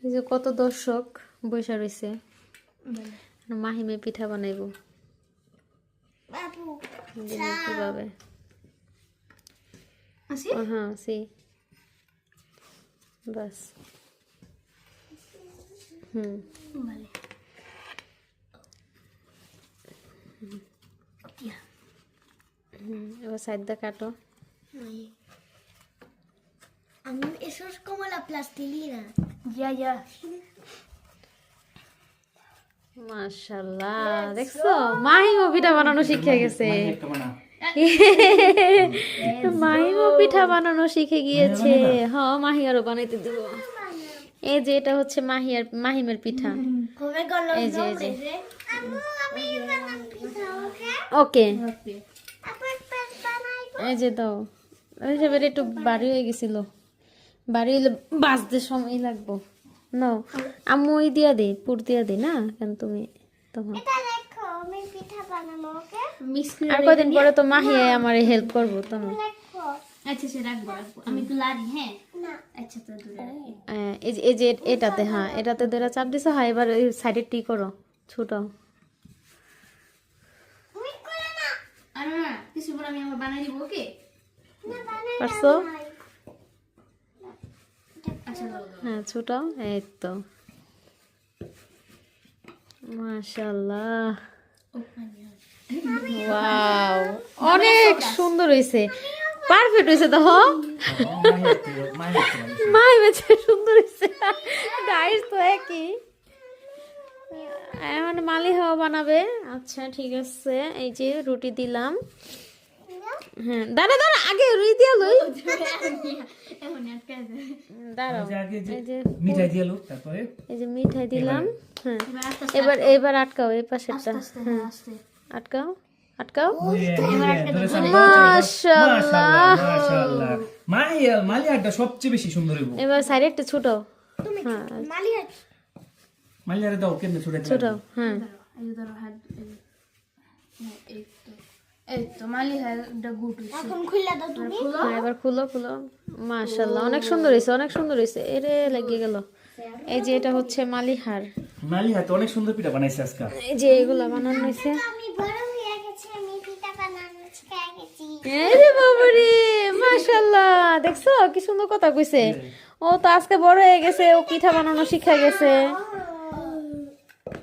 এই যে কত দর্শক বসে রয়েছে, মাহিমে পিঠা বানাইবো। কিভাবে? হ্যাঁ সি বাস। এবার সাইড দা কাটো। Eso es como la plastilina. Ya. মাশাআল্লাহ, দেখছো মাহিমও পিঠা বানানো শিখে গেছে। মাহিমও পিঠা বানানো শিখে গিয়েছে। হ্যাঁ, মাহি আরো বানাইতে দিব। এই যে এটা হচ্ছে মাহিমের পিঠা। Come con los এই যে nombres, ¿eh? ওকে, এই যে দাও। এই যে বের একটু বাড়ি হয়ে গেছিল, বাড়ি হলে বাজতে সময় লাগবো। নাও আম্মু ওই দিয়া দে, পুর দিয়া দে না কেন তুমি তখন। দেখো আমি পিঠা বানাবো, ওকে? আর কদিন পরে তো মাহি আমার হেল্প করবো তোমার। দেখো আচ্ছা সে রাখবো আমি একটু লাড়ি। হ্যাঁ না আচ্ছা তো দূরে রাখি। এই যে এটাতে, হ্যাঁ এটাতে দুইটা চাপ দিছো। হ্যাঁ এবার সাইডে টি করো, ছোট। তুমি করে না আর না কিছু পর আমি আমার বানাই দিব। ওকে না বানাই পারছো? আচ্ছা দাও। হ্যাঁ ছোট। এই তো মাশাআল্লাহ, ওয়াও অনেক সুন্দর হয়েছে, পারফেক্ট হয়েছে। তো মাই বেচে সুন্দর হয়েছে, ডাইস তো একই। এখন মালি হাওয়া বানাবে। আচ্ছা ঠিক আছে, এই যে রুটি দিলাম। হ্যাঁ দাঁড়া আগে রুই দিয়া লই। এখন আটকে আছে। দাঁড়াও, এই যে মিঠাই দিয়ে লোক, তারপরে এই যে মিঠাই দিলাম। হ্যাঁ এবার আস্তে এবার আটকাও, এই পাশেরটা। আস্তে হ্যাঁ আস্তে। আটকাও। মাশাআল্লাহ মাশাআল্লাহ। মালিয়াটা সবচেয়ে বেশি সুন্দর হইব। এবার সাইডে একটা ছোট। হ্যাঁ মালিয়া মালিয়ারে দাও কেন ছোট ছোট। হ্যাঁ এই যে ধরো হাত এই তো মালি হয় একটা গুড হইছে। এখন খুলে দাও তুমি। হ্যাঁ, এবার খুলো। মাশাআল্লাহ অনেক সুন্দর হয়েছে, অনেক সুন্দর হয়েছে। এরে লাগিয়ে গেল। এই যে এটা হচ্ছে মালিহার। মালিয়া তো অনেক সুন্দর পিঠা বানাইছে আজকে। এই যে এগুলা বানানো হয়েছে। আমি বড় হয়ে গেছি, আমি পিঠা বানানো শিখে গেছি। এই যে বাবারে মাশাআল্লাহ, দেখছো কি সুন্দর কথা কইছে। ও তো আজকে বড় হয়ে গেছে, ও পিঠা বানানো শিখে গেছে।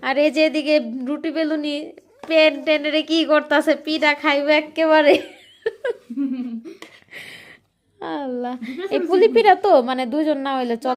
আর এই যে এদিকে রুটি বেলুনি পেন টেনে কি করতেছে, পিঠা খাইবে একেবারে। আল্লাহ, এই পুলি পিঠা তো মানে দুজন না হইলে চলে।